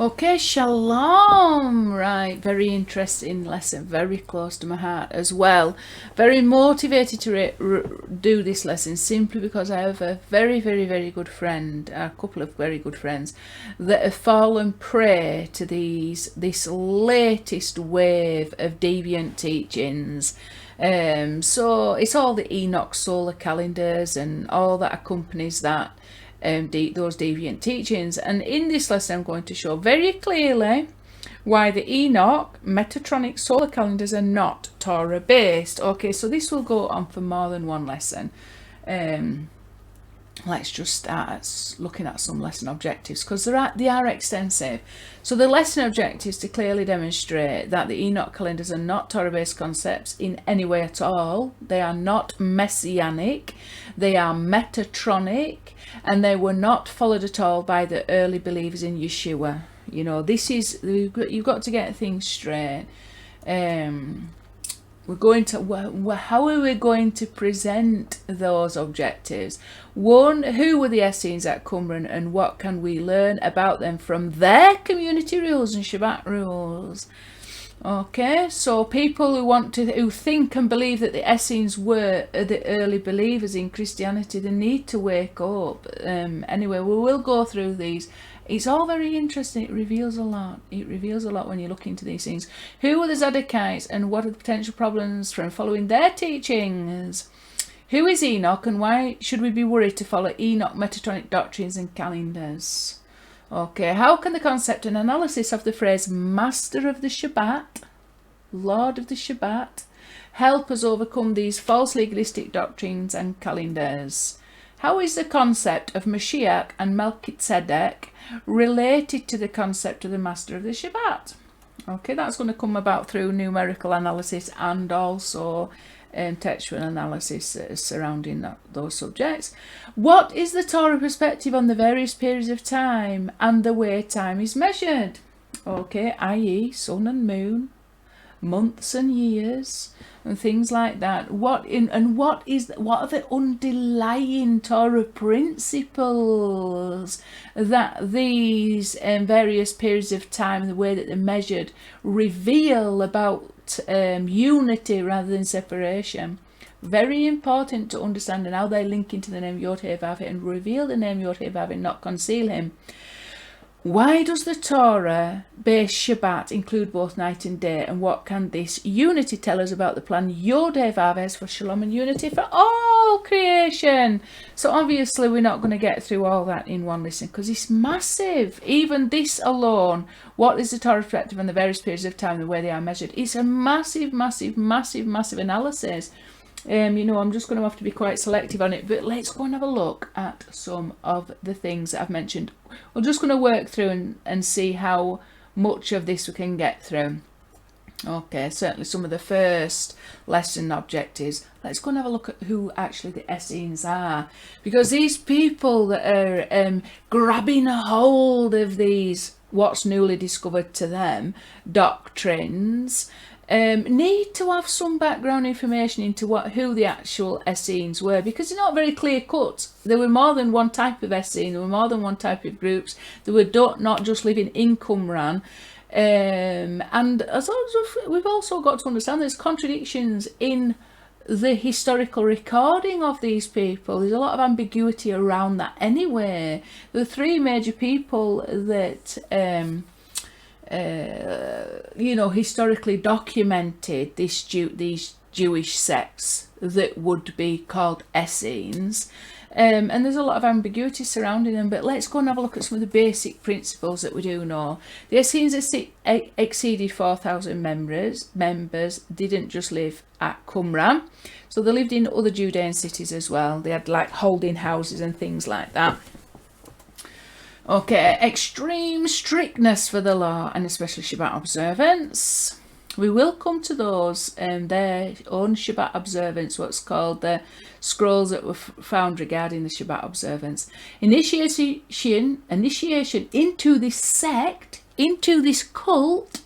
Okay, shalom. Right, very interesting lesson, very close to my heart as well. Very motivated to do this lesson simply because I have a very good friend, a couple of very good friends that have fallen prey to this latest wave of deviant teachings. So it's all the Enoch solar calendars and all that accompanies that. Those deviant teachings, and in this lesson I'm going to show very clearly why the Enoch Metatronic solar calendars are not Torah based. Okay, so this will go on for more than one lesson. Let's just start looking at some lesson objectives because they are extensive. So the lesson objectives to clearly demonstrate that the Enoch calendars are not Torah-based concepts in any way at all. They are not messianic. They are Metatronic, and they were not followed at all by the early believers in Yeshua. You know, this is, you've got to get things straight. We're going to, how are we going to present those objectives? One, who were the Essenes at Qumran and what can we learn about them from their community rules and Shabbat rules? Okay, so people who think and believe that the Essenes were the early believers in Christianity, they need to wake up. Anyway, we will go through these. It's all very interesting. It reveals a lot. It reveals a lot when you look into these things. Who were the Zadokites and what are the potential problems from following their teachings? Who is Enoch and why should we be worried to follow Enoch Metatronic doctrines and calendars? Okay, how can the concept and analysis of the phrase Master of the Shabbat, Lord of the Shabbat, help us overcome these false legalistic doctrines and calendars? How is the concept of Moshiach and Melchizedek related to the concept of the Master of the Shabbat? Okay, that's going to come about through numerical analysis and also textual analysis surrounding those subjects. What is the Torah perspective on the various periods of time and the way time is measured? Okay, i.e. sun and moon, months and years, and things like that. What are the underlying Torah principles that these various periods of time and the way that they're measured reveal about unity rather than separation? Very important to understand, and how they link into the name Yod-Heh-Vav and reveal the name Yod-Heh-Vav and not conceal him. Why does the Torah-based Shabbat include both night and day, and what can this unity tell us about the plan Yod-Heh-Vav has for shalom and unity for all creation? So obviously we're not going to get through all that in one lesson because it's massive. Even this alone, what is the Torah perspective on the various periods of time and the way they are measured? It's a massive analysis. You know, I'm just going to have to be quite selective on it, but let's go and have a look at some of the things that I've mentioned. We're just going to work through and see how much of this we can get through. Okay, certainly some of the first lesson objectives. Let's go and have a look at who actually the Essenes are, because these people that are grabbing a hold of these, what's newly discovered to them, doctrines, need to have some background information into who the actual Essenes were, because they're not very clear cut. There were more than one type of Essene, there were more than one type of groups. They were not just living in Qumran. And as we've also got to understand there's contradictions in the historical recording of these people. There's a lot of ambiguity around that anyway. The three major people that you know, historically documented these Jewish sects that would be called Essenes, and there's a lot of ambiguity surrounding them, but let's go and have a look at some of the basic principles that we do know. The Essenes exceeded 4,000 members, didn't just live at Qumran, so they lived in other Judean cities as well. They had like holding houses and things like that. Okay, extreme strictness for the law and especially Shabbat observance. We will come to those and their own Shabbat observance, what's called the scrolls that were found regarding the Shabbat observance. Initiation into this sect, into this cult,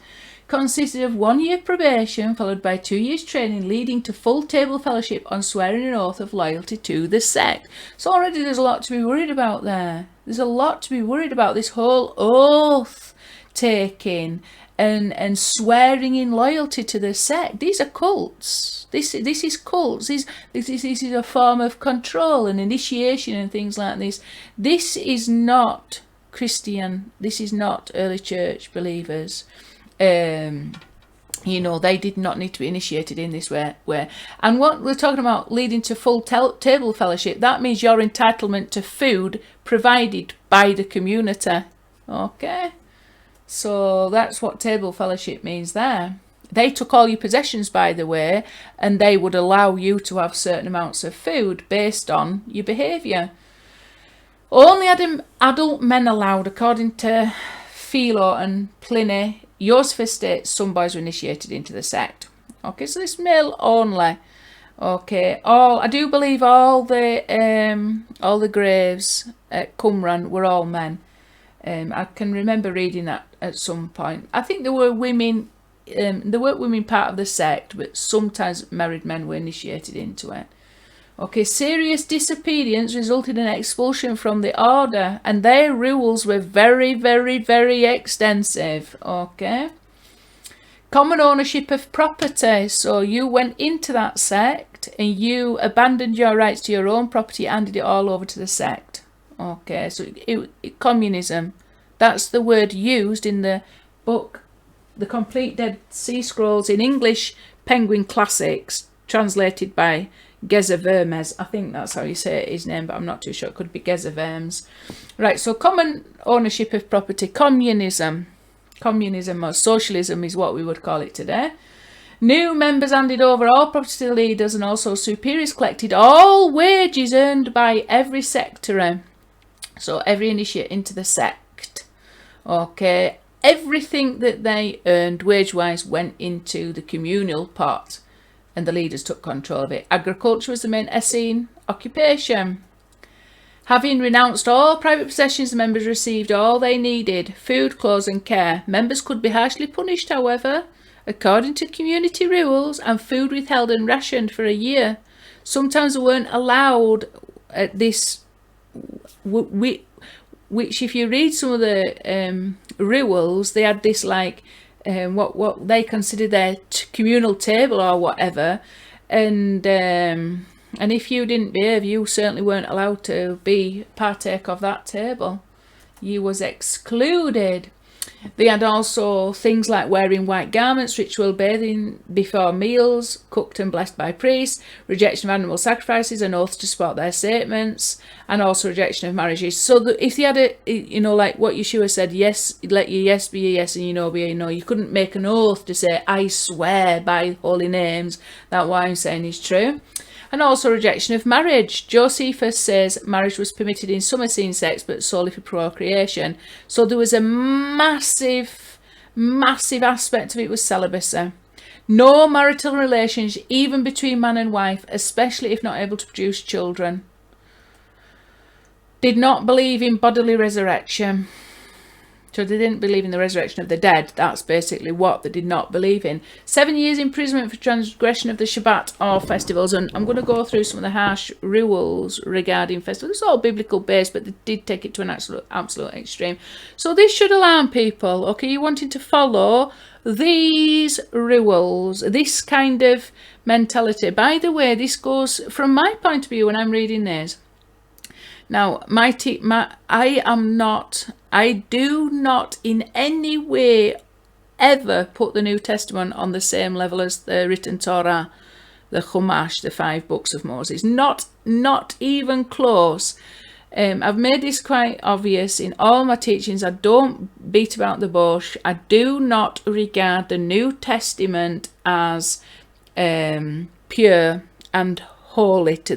consisted of 1 year probation followed by 2 years training leading to full table fellowship on swearing an oath of loyalty to the sect. So already there's a lot to be worried about there. There's a lot to be worried about, this whole oath taking and swearing in loyalty to the sect. These are cults. This is cults. This is a form of control and initiation and things like this. This is not Christian. This is not early church believers. You know, they did not need to be initiated in this way. And what we're talking about leading to full table fellowship, that means your entitlement to food provided by the community. Okay? So that's what table fellowship means there. They took all your possessions, by the way, and they would allow you to have certain amounts of food based on your behaviour. Only adult men allowed, according to Philo and Pliny. Joseph states some boys were initiated into the sect. Okay, so this male only. Okay, I do believe all the graves at Qumran were all men. I can remember reading that at some point. I think there were women. There weren't women part of the sect, but sometimes married men were initiated into it. Okay, serious disobedience resulted in expulsion from the order, and their rules were very, very, very extensive. Okay. Common ownership of property. So you went into that sect and you abandoned your rights to your own property, handed it all over to the sect. Okay, so communism. That's the word used in the book, The Complete Dead Sea Scrolls in English, Penguin Classics, translated by Geza Vermes. I think that's how you say his name, but I'm not too sure. It could be Geza Vermes. Right, so common ownership of property, communism. Communism or socialism is what we would call it today. New members handed over all property to the leaders, and also superiors collected all wages earned by every sectary. So every initiate into the sect. Okay, everything that they earned wage-wise went into the communal pot, and the leaders took control of it. Agriculture was the main Essene occupation. Having renounced all private possessions, the members received all they needed: food, clothes and care. Members could be harshly punished, however, according to community rules, and food withheld and rationed for a year. Sometimes they weren't allowed at this, which if you read some of the rules, they had this like what they consider their communal table or whatever, and if you didn't behave, you certainly weren't allowed to be partake of that table. You was excluded. They had also things like wearing white garments, ritual bathing before meals, cooked and blessed by priests, rejection of animal sacrifices, and oaths to support their statements, and also rejection of marriages. So that if you had like what Yeshua said, yes, let your yes be a yes and your no be a no. You couldn't make an oath to say, I swear by holy names that what I'm saying is true. And also rejection of marriage. Josephus says marriage was permitted in some Essene sects, but solely for procreation. So there was a massive aspect of it was celibacy. No marital relations, even between man and wife, especially if not able to produce children. Did not believe in bodily resurrection. So they didn't believe in the resurrection of the dead. That's basically what they did not believe in. 7 years imprisonment for transgression of the Shabbat or festivals. And I'm going to go through some of the harsh rules regarding festivals. It's all biblical based, but they did take it to an absolute extreme. So this should alarm people. Okay, you wanting to follow these rules, this kind of mentality. By the way, this goes from my point of view when I'm reading this. Now, I do not in any way ever put the New Testament on the same level as the written Torah, the Chumash, the 5 books of Moses. Not even close. I've made this quite obvious in all my teachings. I don't beat about the bush. I do not regard the New Testament as pure and holy to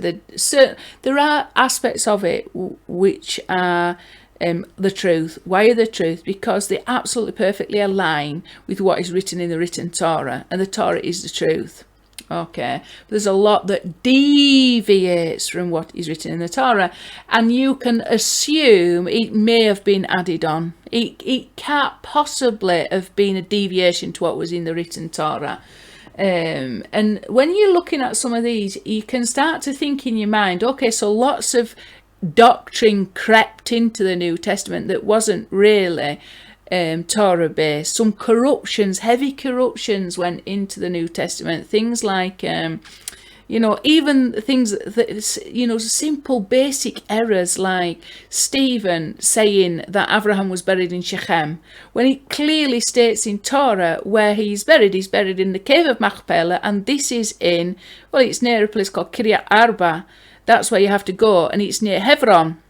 there are aspects of it which are the truth. Why are the truth? Because they absolutely perfectly align with what is written in the written Torah, and the Torah is the truth. Okay, but there's a lot that deviates from what is written in the Torah, and you can assume it may have been added on. It can't possibly have been a deviation to what was in the written Torah. And when you're looking at some of these, you can start to think in your mind, okay, so lots of doctrine crept into the New Testament that wasn't really Torah based. Some corruptions, heavy corruptions went into the New Testament. Things like even things that, simple basic errors like Stephen saying that Abraham was buried in Shechem, when it clearly states in Torah where he's buried in the cave of Machpelah, and this is it's near a place called Kiryat Arba. That's where you have to go, and it's near Hebron.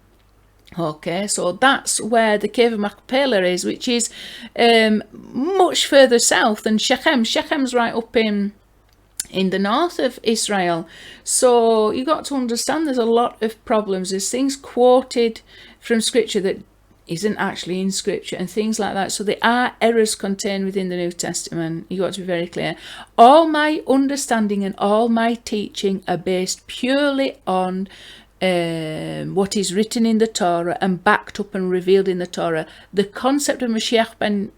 Okay, so that's where the cave of Machpelah is, which is much further south than Shechem. Shechem's right up in the north of Israel. So you got to understand there's a lot of problems. There's things quoted from scripture that isn't actually in scripture and things like that. So there are errors contained within the New Testament. You got to be very clear. All my understanding and all my teaching are based purely on what is written in the Torah and backed up and revealed in the Torah. The concept of Moshiach ben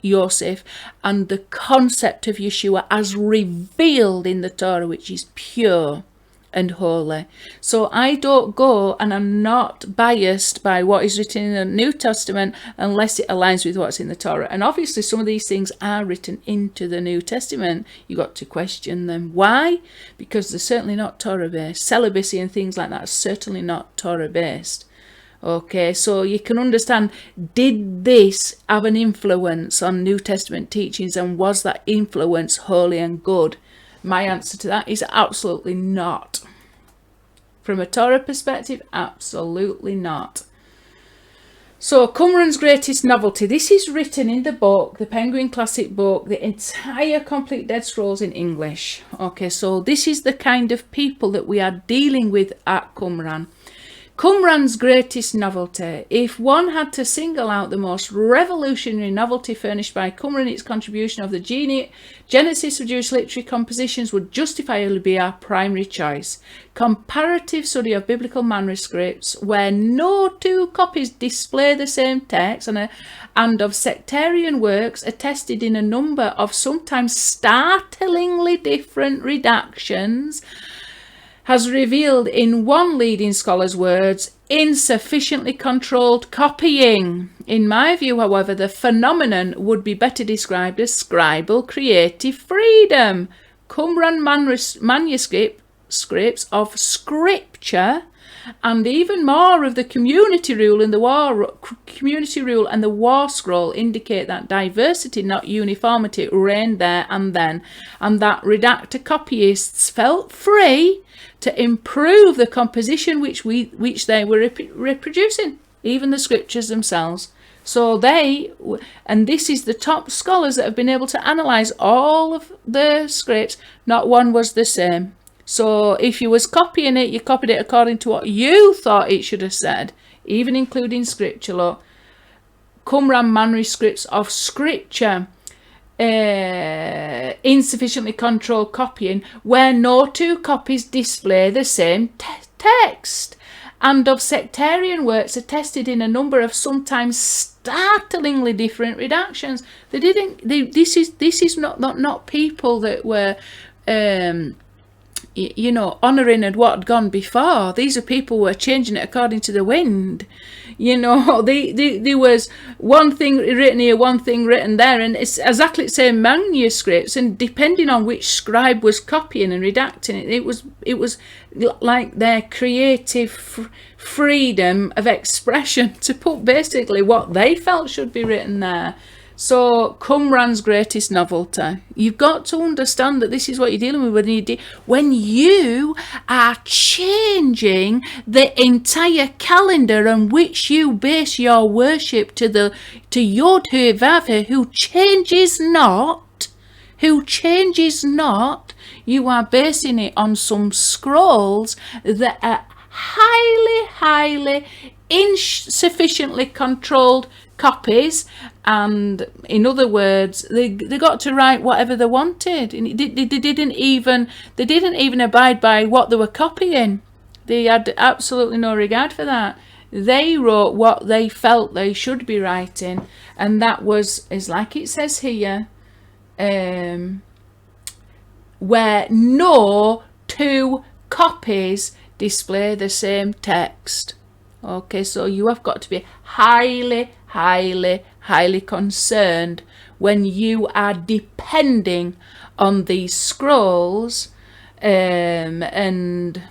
Yosef and the concept of Yeshua as revealed in the Torah, which is pure and holy. So I don't go, and I'm not biased by what is written in the New Testament unless it aligns with what's in the Torah. And obviously some of these things are written into the New Testament. You got to question them. Why? Because they're certainly not Torah based. Celibacy and things like that are certainly not Torah based. Okay, so you can understand, did this have an influence on New Testament teachings, and was that influence holy and good? My answer to that is absolutely not. From a Torah perspective, absolutely not. So, Qumran's greatest novelty. This is written in the book, the Penguin Classic book, the entire complete Dead Scrolls in English. Okay, so this is the kind of people that we are dealing with at Qumran. Qumran's greatest novelty. If one had to single out the most revolutionary novelty furnished by Qumran, its contribution of the Genesis of Jewish literary compositions would justifiably be our primary choice. Comparative study of biblical manuscripts where no two copies display the same text, and of sectarian works attested in a number of sometimes startlingly different redactions, has revealed in one leading scholar's words, insufficiently controlled copying. In my view, however, the phenomenon would be better described as scribal creative freedom. Qumran manuscripts of scripture, and even more of the community rule and the war scroll indicate that diversity, not uniformity, reigned there and then, and that redactor copyists felt free to improve the composition which they were reproducing, even the scriptures themselves. So and this is the top scholars that have been able to analyse all of the scripts, not one was the same. So if you was copying it, you copied it according to what you thought it should have said, even including scripture law. Qumran manuscripts of scripture, insufficiently controlled copying, where no two copies display the same text, and of sectarian works attested in a number of sometimes startlingly different redactions. This is not people that were honouring at what had gone before. These are people who were changing it according to the wind. There was one thing written here, one thing written there, and it's exactly the same manuscripts, and depending on which scribe was copying and redacting it, it was like their creative freedom of expression to put basically what they felt should be written there. So, Qumran's greatest novelty. You've got to understand that this is what you're dealing with when you are changing the entire calendar on which you base your worship to Yod Hu Vav, who changes not. You are basing it on some scrolls that are highly insufficiently controlled copies, and in other words, they got to write whatever they wanted, and they didn't even abide by what they were copying. They had absolutely no regard for that. They wrote what they felt they should be writing, and that is like it says here, where no two copies display the same text. Okay, so you have got to be highly highly concerned when you are depending on these scrolls and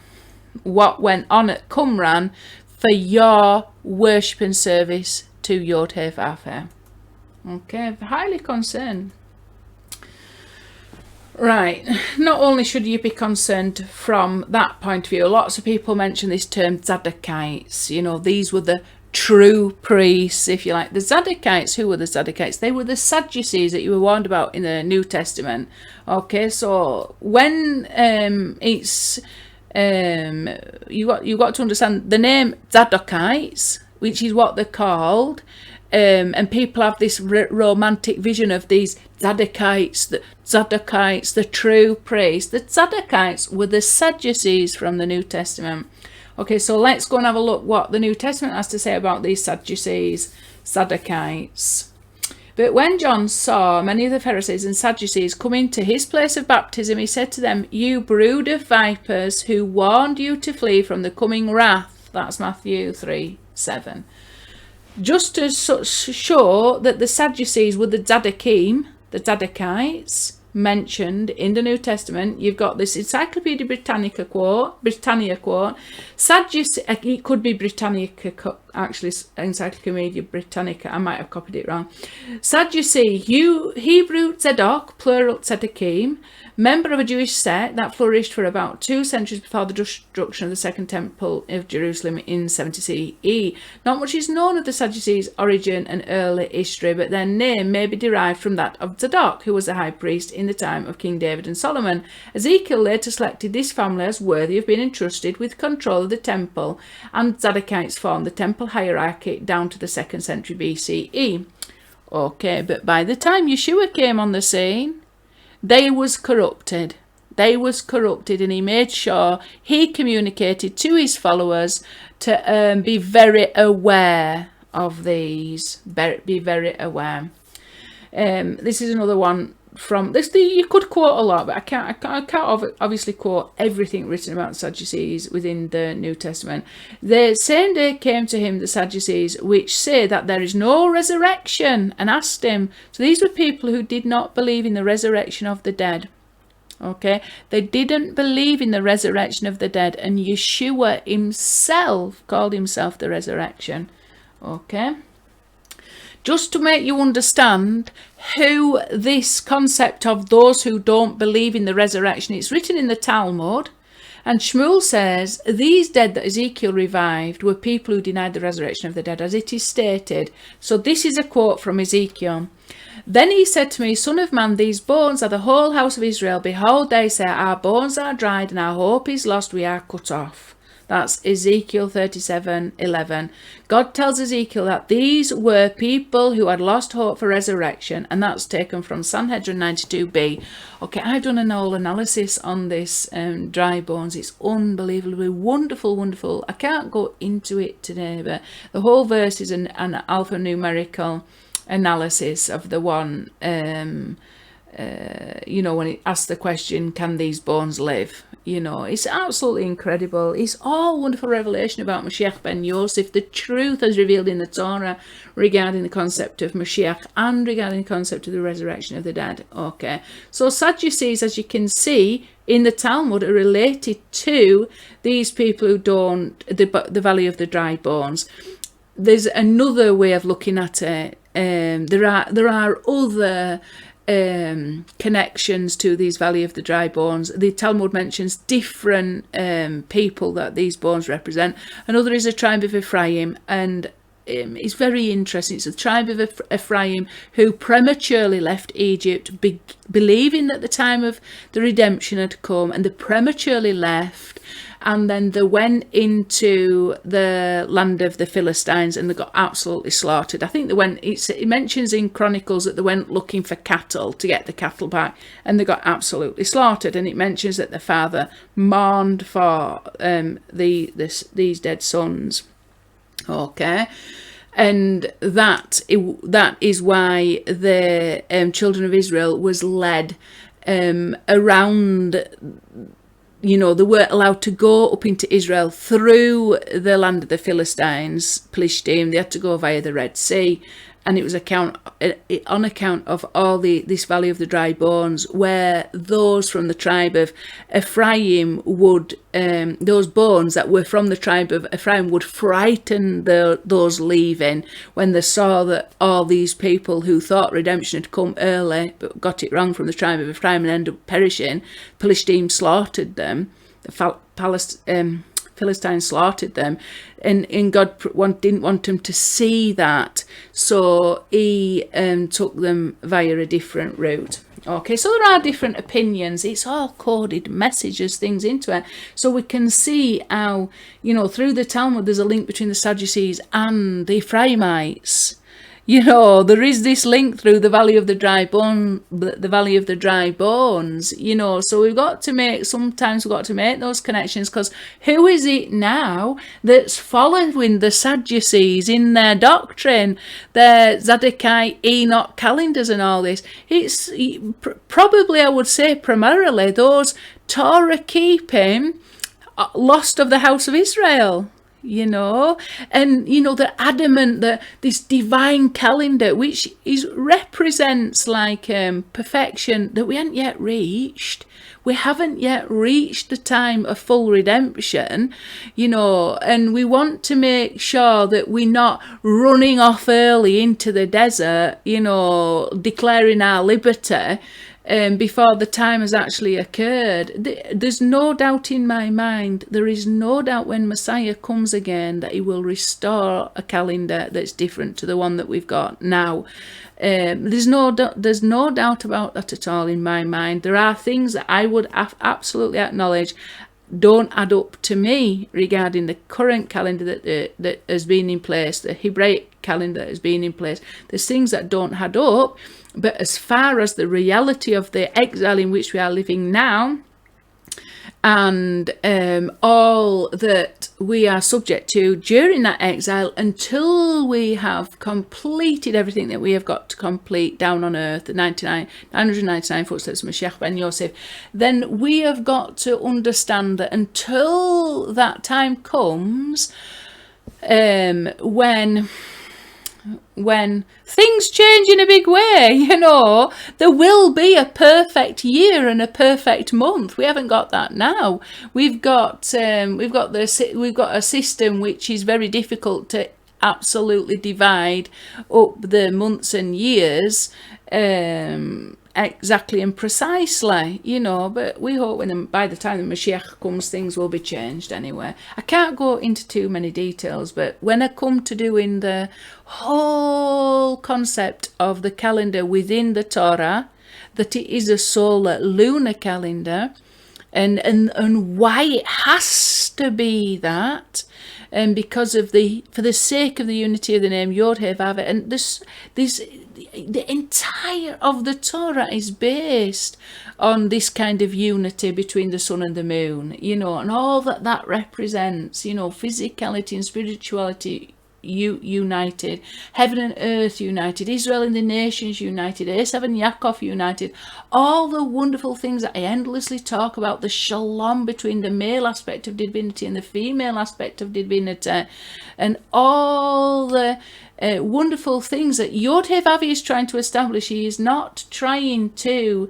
what went on at Qumran for your worship and service to Yod-Heh-Vav-Heh. Okay, highly concerned. Right, not only should you be concerned from that point of view, lots of people mention this term Zadokites. You know, these were the true priests, if you like. The Zadokites, who were the Zadokites? They were the Sadducees that you were warned about in the New Testament. Okay, so when it's you got to understand the name Zadokites, which is what they're called, and people have this romantic vision of these Zadokites, the true priests. The Zadokites were the Sadducees from the New Testament. Okay, so let's go and have a look what the New Testament has to say about these Sadducees, Zadokites. But when John saw many of the Pharisees and Sadducees coming to his place of baptism, he said to them, "You brood of vipers, who warned you to flee from the coming wrath." That's Matthew 3:7. Just to show that the Sadducees were the Zadokim, the Zadokites, mentioned in the New Testament, you've got this Encyclopedia Britannica quote, Sadducees, it could be Britannica, actually, Encyclopedia Britannica, I might have copied it wrong. Sadducee, Hebrew Zadok, plural Zadokim, member of a Jewish sect that flourished for about 2 centuries before the destruction of the Second Temple of Jerusalem in 70 CE. Not much is known of the Sadducees' origin and early history, but their name may be derived from that of Zadok, who was a high priest in the time of King David and Solomon. Ezekiel later selected this family as worthy of being entrusted with control of the temple, and Zadokites formed the temple hierarchy down to the 2nd century BCE. Okay, but by the time Yeshua came on the scene, they was corrupted, and he made sure he communicated to his followers to be very aware of these, be very aware. This is another one from this. You could quote a lot, but I can't obviously quote everything written about Sadducees within the New Testament. The same day came to him the Sadducees, which say that there is no resurrection, and asked him. So these were people who did not believe in the resurrection of the dead. Okay, they didn't believe in the resurrection of the dead, and Yeshua himself called himself the resurrection. Okay, just to make you understand who this concept of those who don't believe in the resurrection, it's written in the Talmud, and Shmuel says these dead that Ezekiel revived were people who denied the resurrection of the dead, as it is stated. So this is a quote from Ezekiel. Then he said to me, "Son of man, these bones are the whole house of Israel. Behold, they say, our bones are dried and our hope is lost, we are cut off." That's Ezekiel 37:11. God tells Ezekiel that these were people who had lost hope for resurrection, and that's taken from Sanhedrin 92b. Okay, I've done an whole analysis on this dry bones. It's unbelievably wonderful. I can't go into it today, but the whole verse is an alphanumerical analysis of the one, when it asks the question, can these bones live? It's absolutely incredible. It's all wonderful revelation about Moshiach ben Yosef, the truth as revealed in the Torah regarding the concept of Moshiach and regarding the concept of the resurrection of the dead. Okay, so Sadducees, as you can see in the Talmud, are related to these people who don't, the valley of the dry bones. There's another way of looking at it. There are other connections to these valley of the dry bones. The Talmud mentions different people that these bones represent. Another is a tribe of Ephraim, and it's very interesting. It's the tribe of Ephraim who prematurely left Egypt, believing that the time of the redemption had come, and they prematurely left, and then they went into the land of the Philistines and they got absolutely slaughtered. I think it mentions in Chronicles that they went looking for cattle to get the cattle back, and they got absolutely slaughtered. And it mentions that the father mourned for these dead sons. Okay, and that is why the children of Israel was led around. They weren't allowed to go up into Israel through the land of the Philistines, Plishtim. They had to go via the Red Sea, and it was on account of all this valley of the dry bones, where those from the tribe of Ephraim would, those bones that were from the tribe of Ephraim would frighten those leaving when they saw that all these people who thought redemption had come early but got it wrong from the tribe of Ephraim and ended up perishing. Philistines slaughtered them. Philistines slaughtered them, and God didn't want them to see that, so he took them via a different route. Okay, so there are different opinions. It's all coded messages, things into it, so we can see how, through the Talmud there's a link between the Sadducees and the Ephraimites. There is this link through the valley of the dry bones, so sometimes we've got to make those connections, because who is it now that's following the Sadducees in their doctrine, their Zadokite, Enoch calendars and all this? It's probably, I would say, primarily those Torah keeping lost of the house of Israel. They're adamant that this divine calendar, which represents like perfection, that we haven't yet reached. We haven't yet reached the time of full redemption, and we want to make sure that we're not running off early into the desert, declaring our liberty before the time has actually occurred. There's no doubt in my mind, there is no doubt when Messiah comes again that he will restore a calendar that's different to the one that we've got now. There's no doubt about that at all in my mind. There are things that I would absolutely acknowledge don't add up to me regarding the current calendar that has been in place, the Hebraic calendar that has been in place. There's things that don't add up, but as far as the reality of the exile in which we are living now, and all that we are subject to during that exile until we have completed everything that we have got to complete down on earth, the 999 footsteps of Moshiach ben Yosef, then we have got to understand that until that time comes, when things change in a big way, there will be a perfect year and a perfect month. We haven't got that now. We've got a system which is very difficult to absolutely divide up the months and years exactly and precisely, but we hope by the time the Moshiach comes, things will be changed anyway. I can't go into too many details, but when I come to doing the whole concept of the calendar within the Torah, that it is a solar lunar calendar, and why it has to be that, and because of for the sake of the unity of the name Yod He Vav, and the entire of the Torah is based on this kind of unity between the sun and the moon, and all that represents, physicality and spirituality united, heaven and earth united, Israel and the nations united, Esav and Yaakov united, all the wonderful things that I endlessly talk about, the shalom between the male aspect of divinity and the female aspect of divinity, and all the wonderful things that Yod He Vav is trying to establish. He is not trying to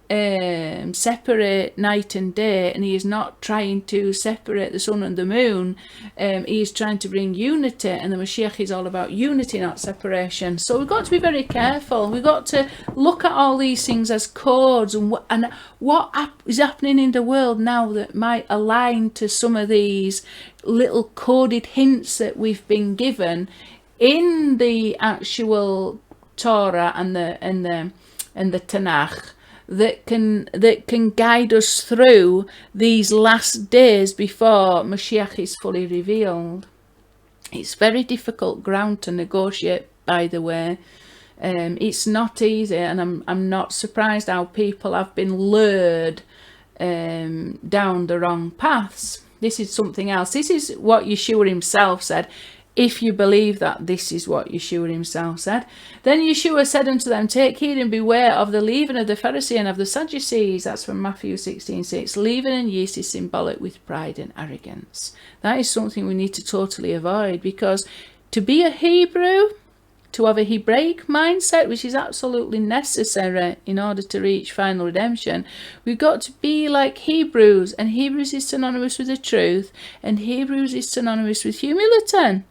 separate night and day, and he is not trying to separate the sun and the moon. He is trying to bring unity, and the Moshiach is all about unity, not separation. So we've got to be very careful. We've got to look at all these things as codes, and what is happening in the world now that might align to some of these little coded hints that we've been given in the actual Torah and the Tanakh, that can guide us through these last days before Moshiach is fully revealed. It's very difficult ground to negotiate, by the way. It's not easy, and I'm not surprised how people have been lured down the wrong paths. This is something else. This is what Yeshua himself said. If you believe that this is what Yeshua himself said. Then Yeshua said unto them, take heed and beware of the leaven of the Pharisee and of the Sadducees. That's from Matthew 16:6. Leaven and yeast is symbolic with pride and arrogance. That is something we need to totally avoid, because to be a Hebrew to have a Hebraic mindset, which is absolutely necessary in order to reach final redemption. We've got to be like Hebrews, and Hebrews is synonymous with the truth, and Hebrews is synonymous with humility.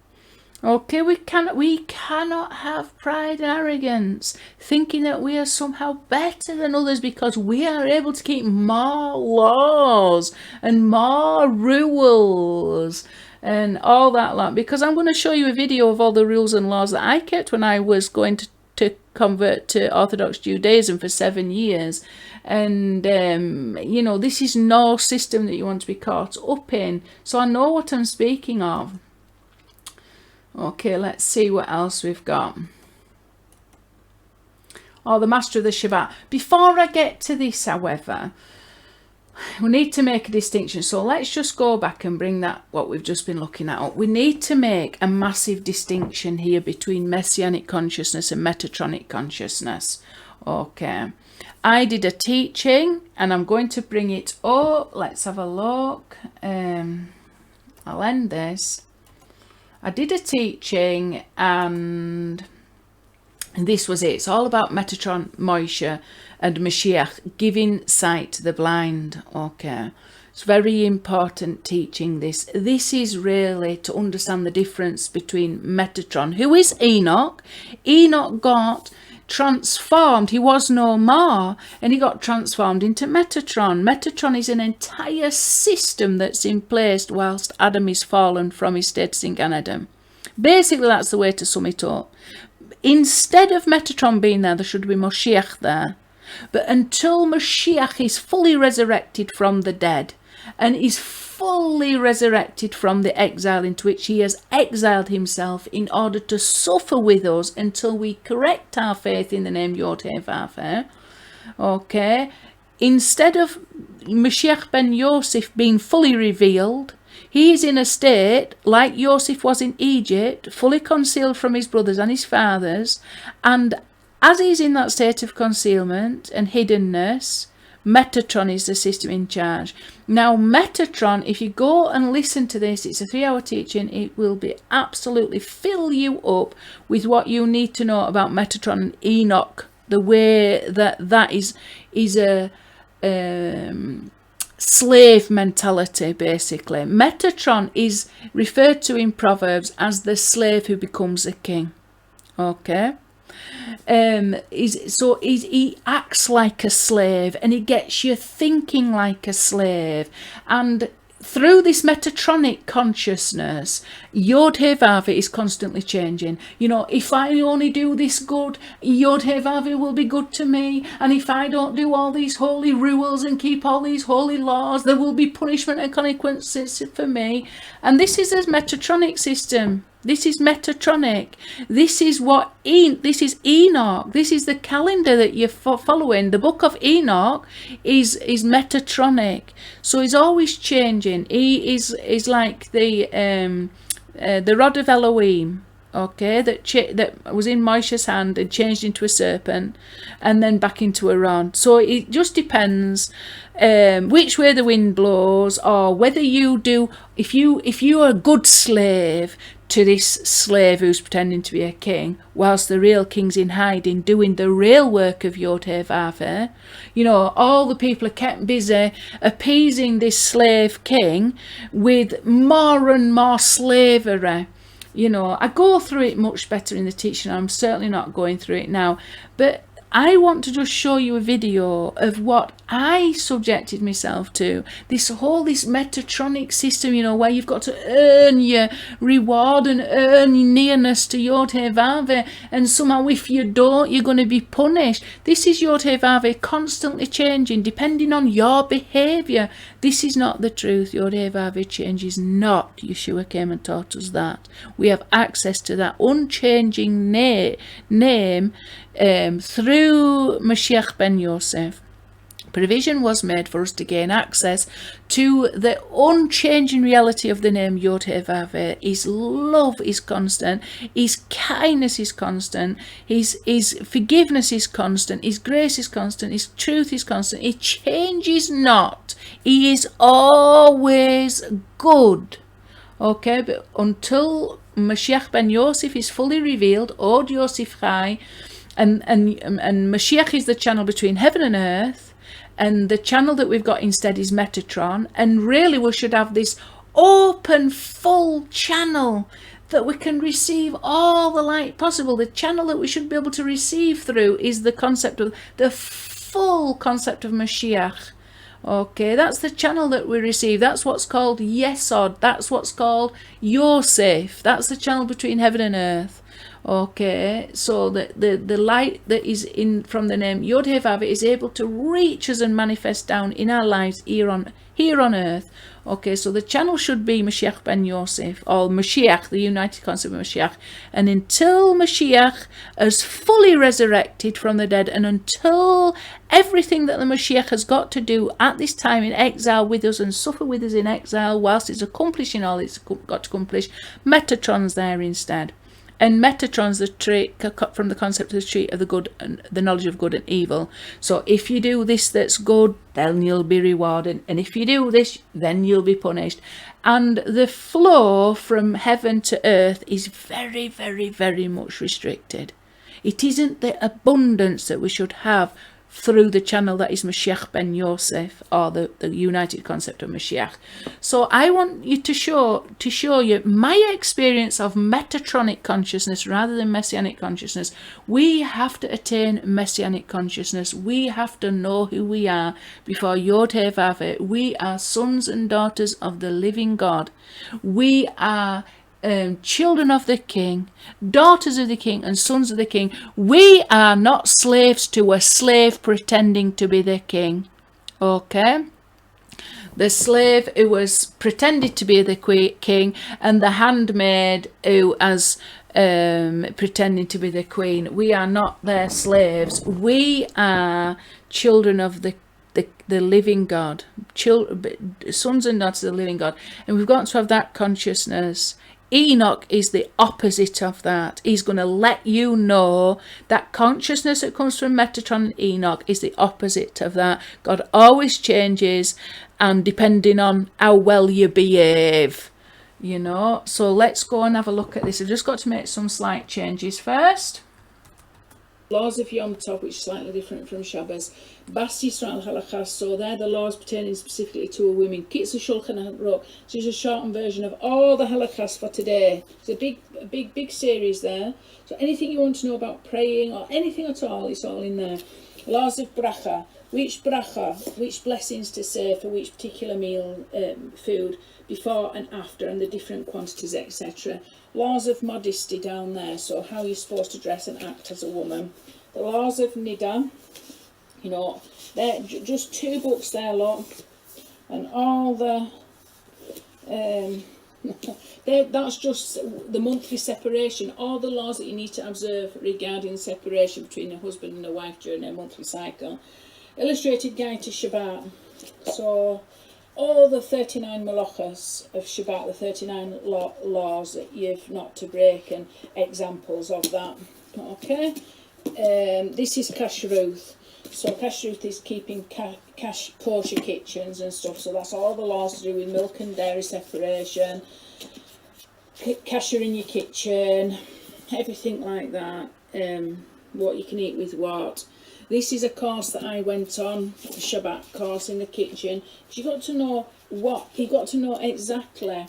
Okay, we cannot have pride and arrogance, thinking that we are somehow better than others because we are able to keep more laws and more rules and all that lot. Because I'm going to show you a video of all the rules and laws that I kept when I was going to convert to Orthodox Judaism for 7 years. And, you know, this is no system that you want to be caught up in. So I know what I'm speaking of. Okay, let's see what else we've got. Oh, the Master of the Shabbat. Before I get to this, however, we need to make a distinction. So let's just go back and bring that, what we've just been looking at, up. We need to make a massive distinction here between Messianic consciousness and Metatronic consciousness. Okay. I did a teaching, and I'm going to bring it up. Let's have a look. I'll end this. I did a teaching, and this was it. It's all about Metatron, Moshiach, and Moshiach giving sight to the blind. Okay, it's very important teaching this. This is really to understand the difference between Metatron, who is Enoch. Enoch got transformed. He was no more, and he got transformed into Metatron. Metatron is an entire system that's in place whilst Adam is fallen from his status in Gan Eden. Basically, that's the way to sum it up. Instead of Metatron being there should be Moshiach there. But until Moshiach is fully resurrected from the dead and is fully resurrected from the exile into which he has exiled himself in order to suffer with us until we correct our faith in the name Yod-Heh-Vav-Heh. Okay, instead of Moshiach ben Yosef being fully revealed, he is in a state like Yosef was in Egypt, fully concealed from his brothers and his fathers, and as he's in that state of concealment and hiddenness, Metatron is the system in charge. Now, Metatron, if you go and listen to this, it's a 3-hour teaching. It will be absolutely fill you up with what you need to know about Metatron and Enoch. The way that is a slave mentality, basically. Metatron is referred to in Proverbs as the slave who becomes a king. Okay. He acts like a slave, and he gets you thinking like a slave, and through this Metatronic consciousness, Yod-Heh-Vav-Heh is constantly changing. You know, if I only do this good, Yod-Heh-Vav-Heh will be good to me. And if I don't do all these holy rules and keep all these holy laws, there will be punishment and consequences for me. And this is a Metatronic system. This is Metatronic. This is this is Enoch. This is the calendar that you're following. The book of Enoch is Metatronic. So he's always changing. He is like the rod of Elohim. Okay, that was in Moshe's hand and changed into a serpent, and then back into a rod. So it just depends which way the wind blows, or whether you do. If you are a good slave to this slave who's pretending to be a king, whilst the real king's in hiding doing the real work of Yod-Heh-Vav-Heh, you know, all the people are kept busy appeasing this slave king with more and more slavery. You know, I go through it much better in the teaching. I'm certainly not going through it now, but I want to just show you a video of what I subjected myself to. This Metatronic system, you know, where you've got to earn your reward and earn your nearness to Yod-Heh-Vav-Heh, and somehow if you don't, you're going to be punished. This is Yod-Heh-Vav-Heh constantly changing depending on your behaviour. This is not the truth. Yod-Heh-Vav-Heh changes not. Yeshua came and taught us that. We have access to that unchanging name through Moshiach ben Yosef. Provision was made for us to gain access to the unchanging reality of the name Yod-Heh-Vav-Heh. His love is constant, his kindness is constant, his forgiveness is constant, his grace is constant, his truth is constant. He changes not. He is always good. Okay, but until Moshiach ben Yosef is fully revealed, Od Yosef Chai, and Moshiach is the channel between heaven and earth, and the channel that we've got instead is Metatron, and really we should have this open, full channel that we can receive all the light possible. The channel that we should be able to receive through is the concept of the full concept of Moshiach. Okay, that's the channel that we receive. That's what's called Yesod. That's what's called Yosef. That's the channel between heaven and earth. Okay, so the light that is in from the name Yod He Vav is able to reach us and manifest down in our lives here on earth. Okay, so the channel should be Mashiach ben Yosef, or Moshiach, the united concept of Mashiach. And until Mashiach is fully resurrected from the dead, and until everything that the Mashiach has got to do at this time in exile with us and suffer with us in exile whilst it's accomplishing all it's got to accomplish, Metatron's there instead. And Metatron's the trait from the concept of the tree of the good and the knowledge of good and evil. So if you do this that's good, then you'll be rewarded. And if you do this, then you'll be punished. And the flow from heaven to earth is very, very, very much restricted. It isn't the abundance that we should have through the channel that is Mashiach ben Yosef, or the united concept of Mashiach. So I want you to show you my experience of Metatronic consciousness rather than Messianic consciousness. We have to attain Messianic consciousness. We have to know who we are before Yod He Vav. We are sons and daughters of the living God. We are children of the King, daughters of the King, and sons of the King. We are not slaves to a slave pretending to be the king. Okay? The slave who was pretended to be the king, and the handmaid who has pretending to be the queen. We are not their slaves. We are children of the living God, sons and daughters of the living God, and we've got to have that consciousness. Enoch is the opposite of that. He's going to let you know that consciousness that comes from Metatron and Enoch is the opposite of that. God always changes, and depending on how well you behave, you know. So let's go and have a look at this. I've just got to make some slight changes first. Laws of Yom Tov, which is slightly different from Shabbos. Bas Yisrael halachas, so they're the laws pertaining specifically to a woman. Kitzur Shulchan Aruch, so it's a shortened version of all the halachas for today. It's a big series there. So anything you want to know about praying or anything at all, it's all in there. Laws of bracha, which blessings to say for which particular meal, food, before and after, and the different quantities, etc. Laws of modesty down there, so how you're supposed to dress and act as a woman. The laws of nida, you know, they're just 2 books there, look, and all the that's just the monthly separation, all the laws that you need to observe regarding separation between a husband and a wife during their monthly cycle. Illustrated guide to Shabbat, so all the 39 malachas of Shabbat, the 39 laws that you've not to break, and examples of that. Okay, this is kashrut. So kashrut is keeping kosher kitchens and stuff. So that's all the laws to do with milk and dairy separation, kasher in your kitchen, everything like that. What you can eat with what. This is a course that I went on, a Shabbat course in the kitchen. You got to know exactly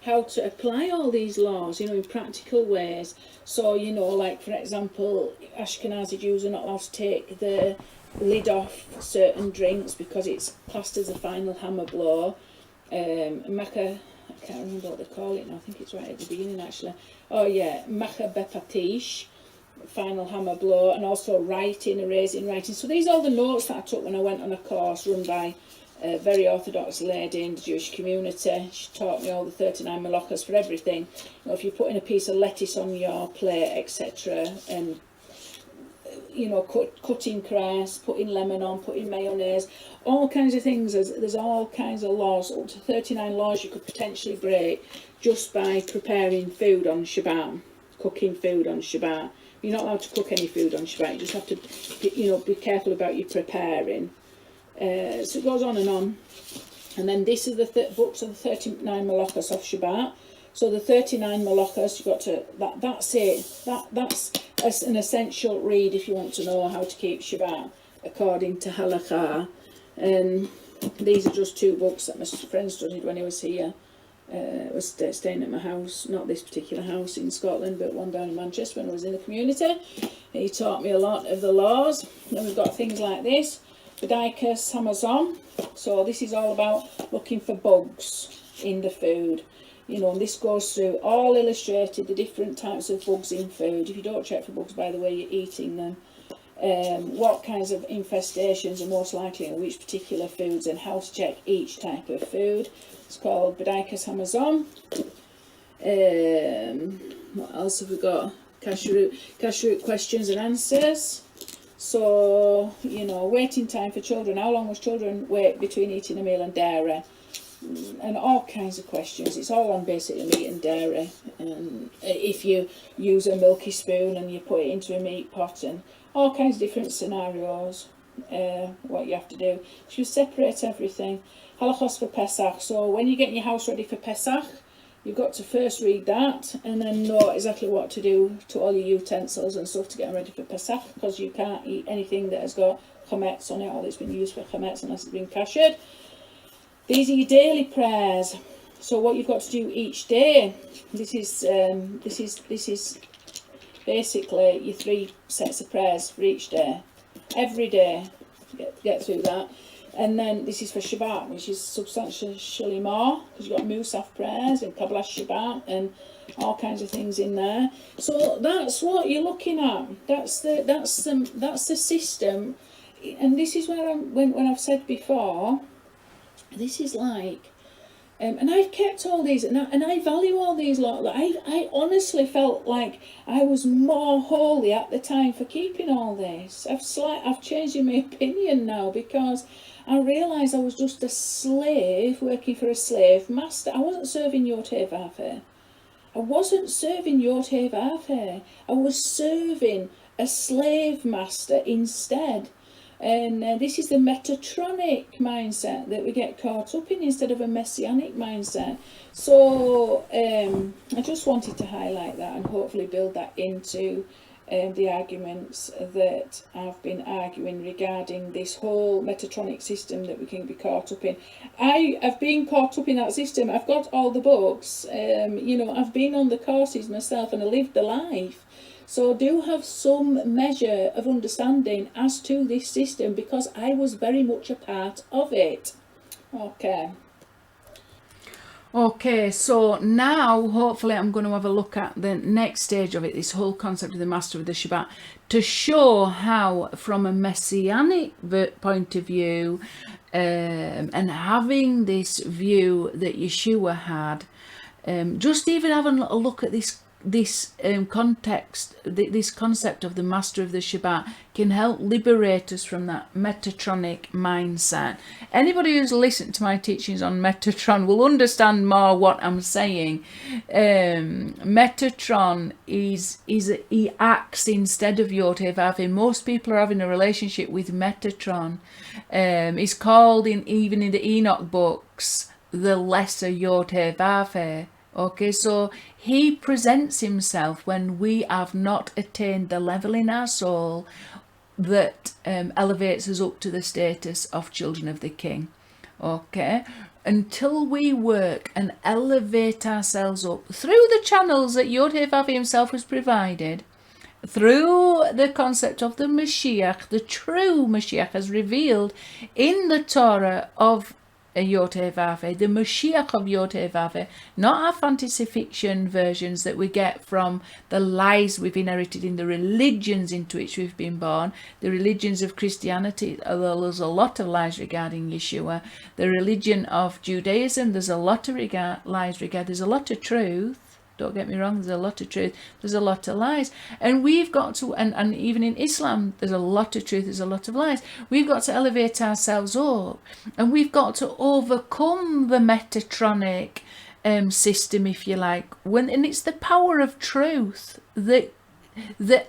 how to apply all these laws, you know, in practical ways. So, you know, like for example, Ashkenazi Jews are not allowed to take the lid off certain drinks because it's classed as a final hammer blow. Macha, I can't remember what they call it now, I think it's right at the beginning actually. Oh yeah, Macha Bepatish, final hammer blow, and also writing, erasing writing. So these are all the notes that I took when I went on a course run by a very orthodox lady in the Jewish community. She taught me all the 39 malachas for everything. You know, if you're putting a piece of lettuce on your plate, etc., and you know, cutting cress, putting lemon on, putting mayonnaise, all kinds of things. There's all kinds of laws, up to 39 laws you could potentially break just by preparing food on Shabbat, cooking food on Shabbat. You're not allowed to cook any food on Shabbat. You just have to, you know, be careful about your preparing. So it goes on. And then this is the books of the 39 malachas of Shabbat. So the 39 malachas, you've got to, that's it. That's an essential read if you want to know how to keep Shabbat according to halakha. And these are just 2 books that my friend studied when he was here. Was staying at my house, not this particular house in Scotland, but one down in Manchester when I was in the community. He taught me a lot of the laws. Then we've got things like this, Bedikas Hamazon. So this is all about looking for bugs in the food. You know, and this goes through all illustrated the different types of bugs in food. If you don't check for bugs by the way you're eating them, what kinds of infestations are most likely in which particular foods, and how to check each type of food. It's called Bedikas Hamazon. What else have we got? Kashrut questions and answers. So, you know, waiting time for children. How long must children wait between eating a meal and dairy? And all kinds of questions. It's all on basically meat and dairy. And if you use a milky spoon and you put it into a meat pot, and all kinds of different scenarios, what you have to do. So you separate everything. Halachos for Pesach. So when you're getting your house ready for Pesach, you've got to first read that and then know exactly what to do to all your utensils and stuff to get them ready for Pesach, because you can't eat anything that has got chametz on it or that's been used for chametz unless it's been kashered. These are your daily prayers. So what you've got to do each day. This is basically your 3 sets of prayers for each day. Every day, get through that. And then this is for Shabbat, which is substantially more, because you've got Musaf prayers and Kabbalah Shabbat and all kinds of things in there. So that's what you're looking at. That's the system. And this is where when I've said before, this is like, and I've kept all these, and I value all these lot. I honestly felt like I was more holy at the time for keeping all this. I've changed in my opinion now, because I realised I was just a slave working for a slave master. I wasn't serving Yod-Heh Vav-Heh. I wasn't serving Yod-Heh Vav-Heh. I was serving a slave master instead. And this is the Metatronic mindset that we get caught up in instead of a messianic mindset. So I just wanted to highlight that and hopefully build that into the arguments that I've been arguing regarding this whole Metatronic system that we can be caught up in. I have been caught up in that system. I've got all the books. You know, I've been on the courses myself and I lived the life. So I do have some measure of understanding as to this system because I was very much a part of it. Okay, so now hopefully I'm going to have a look at the next stage of it, this whole concept of the Master of the Shabbat, to show how from a messianic point of view and having this view that Yeshua had, just even having a look at this context, this concept of the Master of the Shabbat can help liberate us from that Metatronic mindset. Anybody who's listened to my teachings on Metatron will understand more what I'm saying. Metatron he acts instead of Yod-Heh Vav-Heh. Most people are having a relationship with Metatron. It's called even in the Enoch books the lesser Yod-Heh Vav-Heh. Okay, so he presents himself when we have not attained the level in our soul that elevates us up to the status of children of the King. Okay, until we work and elevate ourselves up through the channels that Yod-Heh Vav-Heh himself has provided, through the concept of the Moshiach, the true Moshiach as revealed in the Torah of Yod-Heh Vav-Heh, the Moshiach of Yod-Heh Vav-Heh, not our fantasy fiction versions that we get from the lies we've inherited in the religions into which we've been born, the religions of Christianity, although there's a lot of lies regarding Yeshua, the religion of Judaism, there's a lot of lies regarding, there's a lot of truth. Don't get me wrong, there's a lot of truth, there's a lot of lies. And we've got to, and even in Islam, there's a lot of truth, there's a lot of lies. We've got to elevate ourselves up. And we've got to overcome the Metatronic system, if you like. And it's the power of truth that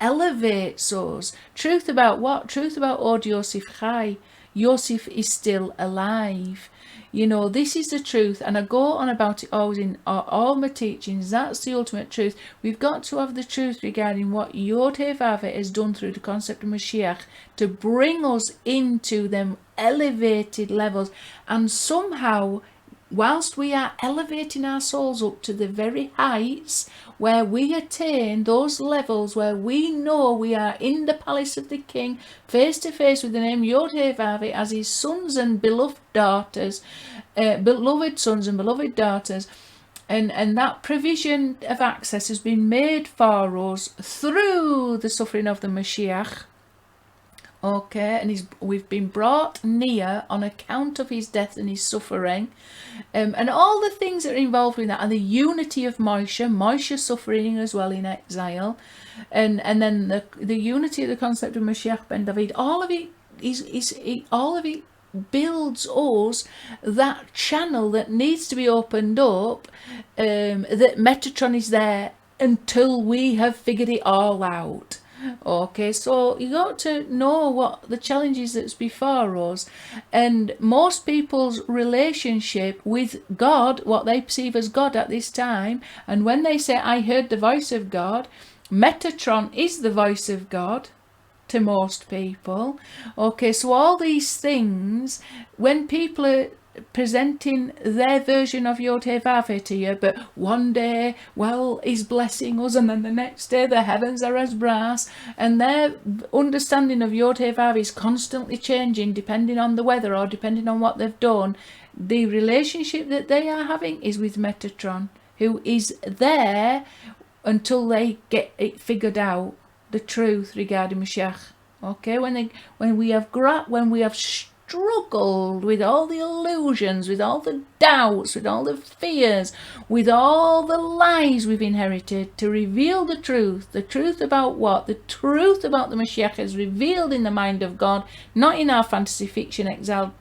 elevates us. Truth about what? Truth about Od Yosef Chai. Yosef is still alive. You know, this is the truth, and I go on about it always in all my teachings. That's the ultimate truth. We've got to have the truth regarding what Yod He Vav He has done through the concept of Moshiach to bring us into them elevated levels. And somehow, whilst we are elevating our souls up to the very heights where we attain those levels where we know we are in the palace of the King, face to face with the name Yod He Vav He as his sons and beloved daughters, beloved sons and beloved daughters, and that provision of access has been made for us through the suffering of the Moshiach. Okay, and we've been brought near on account of his death and his suffering, and all the things that are involved in that, and the unity of Moshe suffering as well in exile, and then the unity of the concept of Mashiach ben David. All of it builds us that channel that needs to be opened up. That Metatron is there until we have figured it all out. Okay, so you got to know what the challenges that's before us, and most people's relationship with God, what they perceive as God at this time, and when they say, I heard the voice of God, Metatron is the voice of God to most people. Okay, so all these things, when people are presenting their version of Yod He Vav He to you, but one day, well, he's blessing us, and then the next day the heavens are as brass, and their understanding of Yod He Vav is constantly changing depending on the weather or depending on what they've done. The relationship that they are having is with Metatron, who is there until they get it figured out, the truth regarding Moshiach. Okay, when we have struggled with all the illusions, with all the doubts, with all the fears, with all the lies we've inherited, to reveal the truth about what? The truth about the Moshiach is revealed in the mind of God, not in our fantasy fiction exiled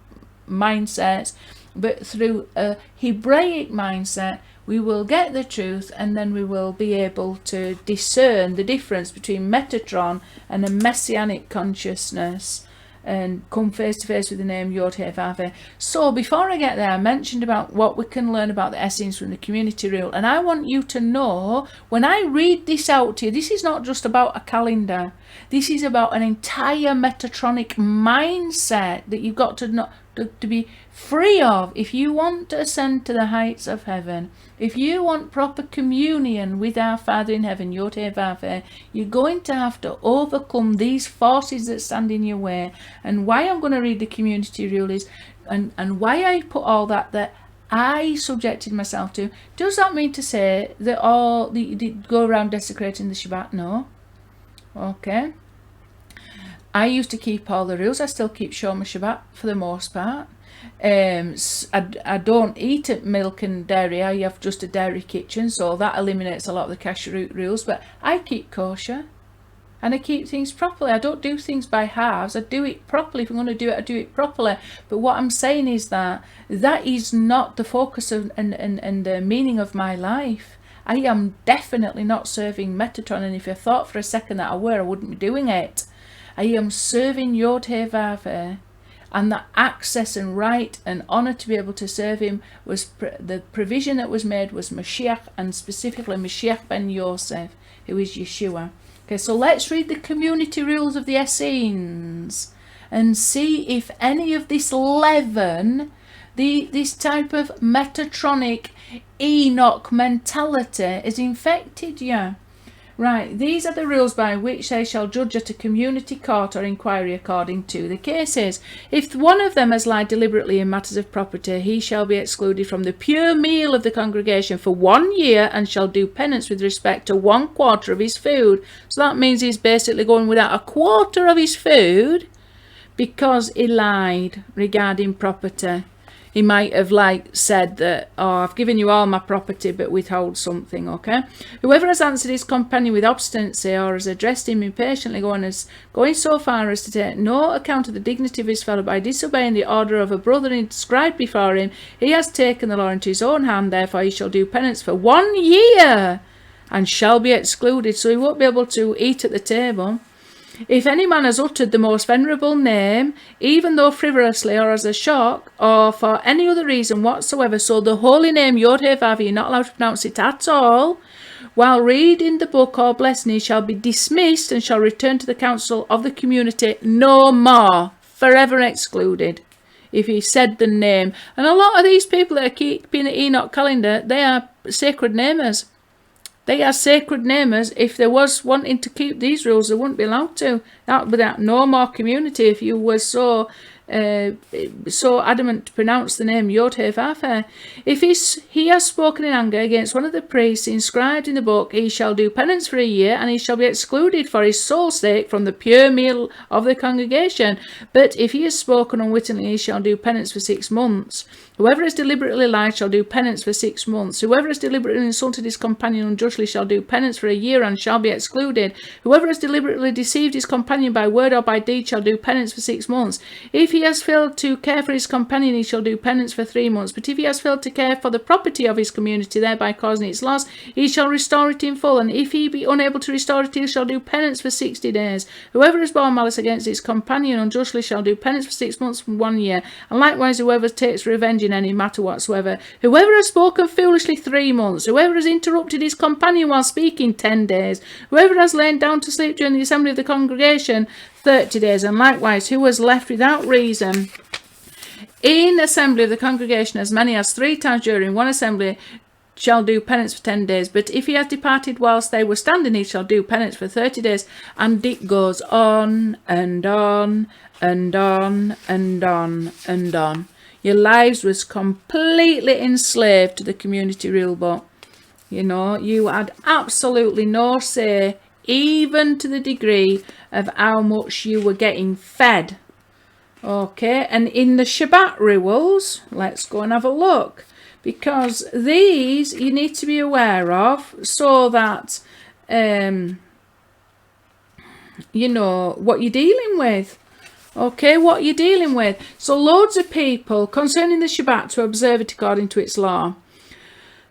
mindsets, but through a Hebraic mindset. We will get the truth, and then we will be able to discern the difference between Metatron and a messianic consciousness, and come face to face with the name Yod He Vav He. So before I get there, I mentioned about what we can learn about the Essenes from the community rule, and I want you to know, when I read this out to you, this is not just about a calendar. This is about an entire Metatronic mindset that you've got to be free of if you want to ascend to the heights of heaven. If you want proper communion with our Father in heaven, Yod He Vav He, you're going to have to overcome these forces that stand in your way. And why I'm going to read the community rule is, and why I put all that I subjected myself to. Does that mean to say that all the go around desecrating the Shabbat? No. Okay. I used to keep all the rules. I still keep Shoma Shabbat for the most part. I don't eat milk and dairy. I have just a dairy kitchen, so that eliminates a lot of the kashrut rules. But I keep kosher, and I keep things properly. I don't do things by halves. I do it properly. If I'm going to do it, I do it properly. But what I'm saying is that is not the focus of and the meaning of my life. I am definitely not serving Metatron, and if I thought for a second that I were, I wouldn't be doing it. I am serving Yod He Vav He, and the access and right and honour to be able to serve him was the provision that was made was Moshiach, and specifically Moshiach ben Yosef, who is Yeshua. Okay, so let's read the community rules of the Essenes and see if any of this leaven, this type of Metatronic Enoch mentality has infected you. Right, these are the rules by which they shall judge at a community court or inquiry according to the cases. If one of them has lied deliberately in matters of property, he shall be excluded from the pure meal of the congregation for 1 year, and shall do penance with respect to 1/4 of his food. So that means he's basically going without 1/4 of his food because he lied regarding property. He might have said that, oh, I've given you all my property but withhold something, okay? Whoever has answered his companion with obstinacy, or has addressed him impatiently, going so far as to take no account of the dignity of his fellow by disobeying the order of a brother inscribed before him, he has taken the law into his own hand. Therefore he shall do penance for 1 year and shall be excluded. So he won't be able to eat at the table. If any man has uttered the most venerable name, even though frivolously or as a shock, or for any other reason whatsoever, so the holy name Yod-Heh-Vav, you're not allowed to pronounce it at all, while reading the book or blessing, he shall be dismissed and shall return to the council of the community no more, forever excluded, if he said the name. And a lot of these people that are keeping the Enoch calendar, they are sacred namers. They are sacred namers. If there was wanting to keep these rules, they wouldn't be allowed to. That would be that no more community if you were so adamant to pronounce the name Yod-Heh-Vav. If he has spoken in anger against one of the priests inscribed in the book, he shall do penance for a year, and he shall be excluded for his soul's sake from the pure meal of the congregation. But if he has spoken unwittingly, he shall do penance for 6 months. Whoever has deliberately lied shall do penance for 6 months. Whoever has deliberately insulted his companion unjustly shall do penance for a year and shall be excluded. Whoever has deliberately deceived his companion by word or by deed shall do penance for 6 months. If he has failed to care for his companion, he shall do penance for 3 months. But if he has failed to care for the property of his community, thereby causing its loss, he shall restore it in full. And if he be unable to restore it, he shall do penance for 60 days. Whoever has borne malice against his companion unjustly shall do penance for 6 months and 1 year. And likewise, whoever takes revenge in any matter whatsoever. Whoever has spoken foolishly 3 months. Whoever has interrupted his companion while speaking 10 days. Whoever has lain down to sleep during the assembly of the congregation 30 days. And likewise, who was left without reason in assembly of the congregation as many as 3 times during one assembly shall do penance for 10 days. But if he has departed whilst they were standing, he shall do penance for 30 days. And it goes on and on and on and on and on. Your lives was completely enslaved to the community rule book. You know, you had absolutely no say, even to the degree of how much you were getting fed. Okay, and in the Shabbat rules, let's go and have a look. Because these you need to be aware of so that, you know, what you're dealing with. Okay, what you're dealing with. So loads of people concerning the Shabbat to observe it according to its law.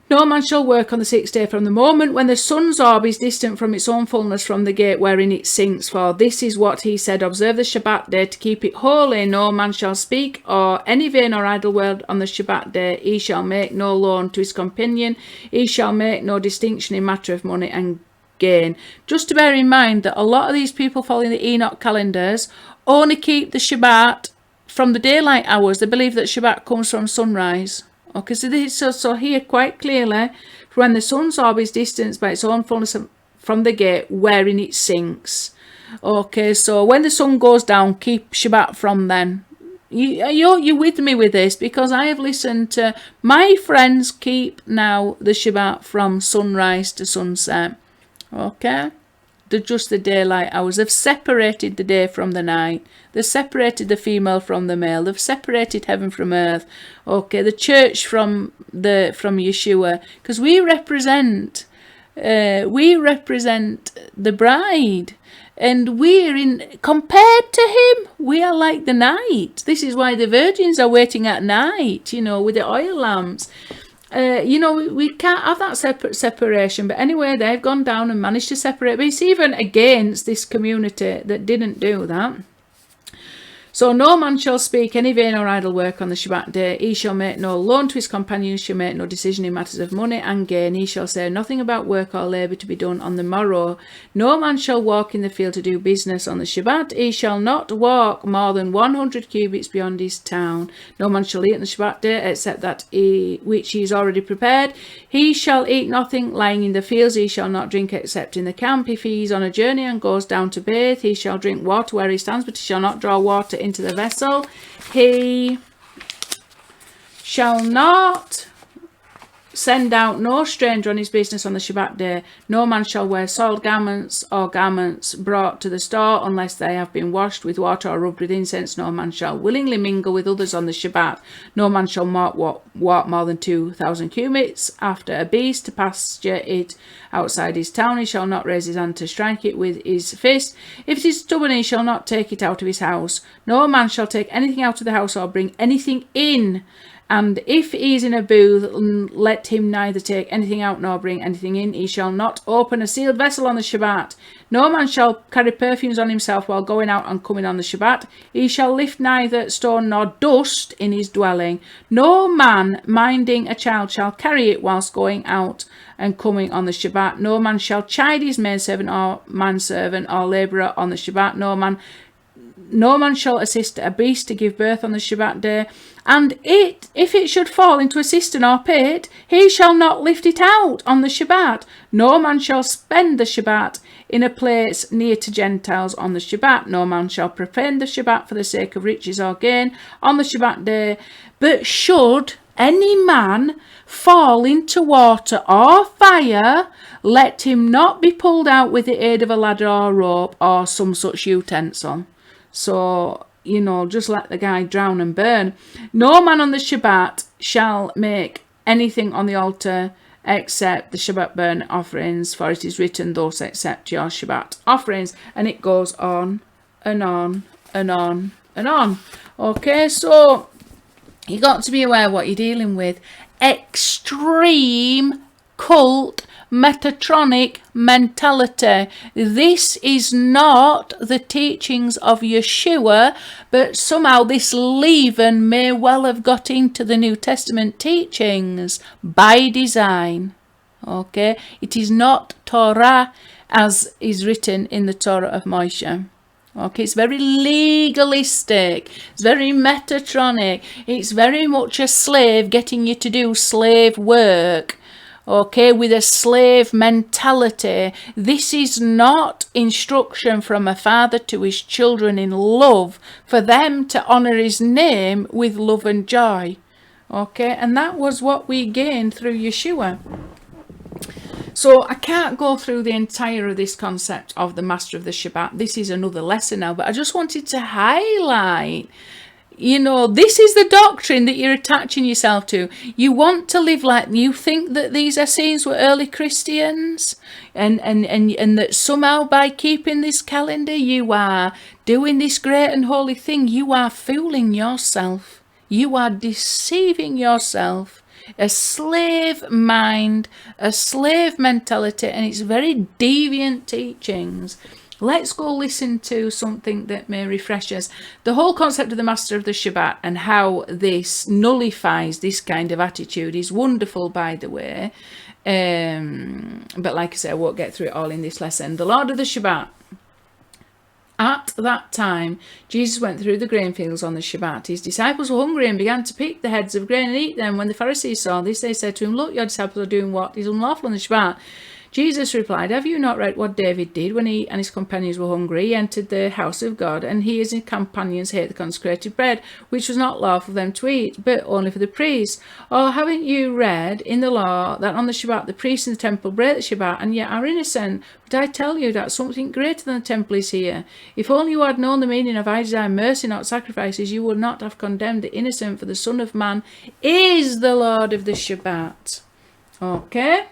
No man shall work on the 6th day from the moment when the sun's orb is distant from its own fullness from the gate wherein it sinks. For this is what he said, observe the Shabbat day to keep it holy. No man shall speak or any vain or idle word on the Shabbat day. He shall make no loan to his companion. He shall make no distinction in matter of money and gain. Just to bear in mind that a lot of these people following the Enoch calendars only keep the Shabbat from the daylight hours. They believe that Shabbat comes from sunrise. Okay, so here quite clearly, when the sun's orb is distanced by its own fullness from the gate wherein it sinks. Okay, so when the sun goes down, keep Shabbat from then. You're with me with this, because I have listened to my friends keep now the Shabbat from sunrise to sunset. Okay, just the daylight hours. They've separated the day from the night. They've separated the female from the male. They've separated heaven from earth. Okay, the church from Yeshua, because we represent the bride, and we're compared to him, we are like the night. This is why the virgins are waiting at night, you know, with the oil lamps. You know, we can't have that separation. But anyway, they've gone down and managed to separate. But it's even against this community that didn't do that. So no man shall speak any vain or idle work on the Shabbat day. He shall make no loan to his companion. He shall make no decision in matters of money and gain. He shall say nothing about work or labour to be done on the morrow. No man shall walk in the field to do business on the Shabbat. He shall not walk more than 100 cubits beyond his town. No man shall eat on the Shabbat day except that which he is already prepared. He shall eat nothing lying in the fields. He shall not drink except in the camp. If he is on a journey and goes down to bathe, he shall drink water where he stands, but he shall not draw water into the vessel. He shall not send out no stranger on his business on the Shabbat day. No man shall wear soiled garments or garments brought to the store unless they have been washed with water or rubbed with incense. No man shall willingly mingle with others on the Shabbat. No man shall walk more than 2,000 cubits after a beast to pasture it outside his town. He shall not raise his hand to strike it with his fist. If it is stubborn, he shall not take it out of his house. No man shall take anything out of the house or bring anything in And if he is in a booth, let him neither take anything out nor bring anything in. He shall not open a sealed vessel on the Shabbat. No man shall carry perfumes on himself while going out and coming on the Shabbat. He shall lift neither stone nor dust in his dwelling. No man minding a child shall carry it whilst going out and coming on the Shabbat. No man shall chide his maidservant or manservant or labourer on the Shabbat. No man shall assist a beast to give birth on the Shabbat day, and if it should fall into a cistern or pit, he shall not lift it out on the Shabbat. No man shall spend the Shabbat in a place near to Gentiles on the Shabbat. No man shall profane the Shabbat for the sake of riches or gain on the Shabbat day. But should any man fall into water or fire, let him not be pulled out with the aid of a ladder or rope or some such utensil. So, just let the guy drown and burn. No man on the Shabbat shall make anything on the altar except the Shabbat burnt offerings, for it is written, thus accept your Shabbat offerings. And it goes on and on and on and on. Okay, so you got to be aware what you're dealing with. Extreme cult Metatronic mentality. This is not the teachings of Yeshua, but somehow this leaven may well have got into the New Testament teachings by design. Okay, it is not Torah as is written in the Torah of Moshiach. Okay, it's very legalistic, it's very Metatronic, it's very much a slave getting you to do slave work. Okay, with a slave mentality. This is not instruction from a father to his children in love for them to honour his name with love and joy. Okay, and that was what we gained through Yeshua. So I can't go through the entire of this concept of the master of the Shabbat. This is another lesson now, but I just wanted to highlight, this is the doctrine that you're attaching yourself to. You want to live like, you think that these Essenes were early Christians and that somehow by keeping this calendar you are doing this great and holy thing. You are fooling yourself. You are deceiving yourself. A slave mind, a slave mentality, and it's very deviant teachings. Let's go listen to something that may refresh us. The whole concept of the master of the Shabbat and how this nullifies this kind of attitude is wonderful, by the way. But like I say, I won't get through it all in this lesson. The Lord of the Shabbat. At that time, Jesus went through the grain fields on the Shabbat. His disciples were hungry and began to pick the heads of grain and eat them. When the Pharisees saw this, they said to him, "Look, your disciples are doing what is unlawful on the Shabbat." Jesus replied, "Have you not read what David did when he and his companions were hungry? He entered the house of God, and he and his companions ate the consecrated bread, which was not lawful for them to eat, but only for the priests. Or haven't you read in the law that on the Shabbat the priests in the temple break the Shabbat, and yet are innocent? But I tell you that something greater than the temple is here. If only you had known the meaning of I desire mercy, not sacrifices, you would not have condemned the innocent, for the Son of Man is the Lord of the Shabbat." Okay?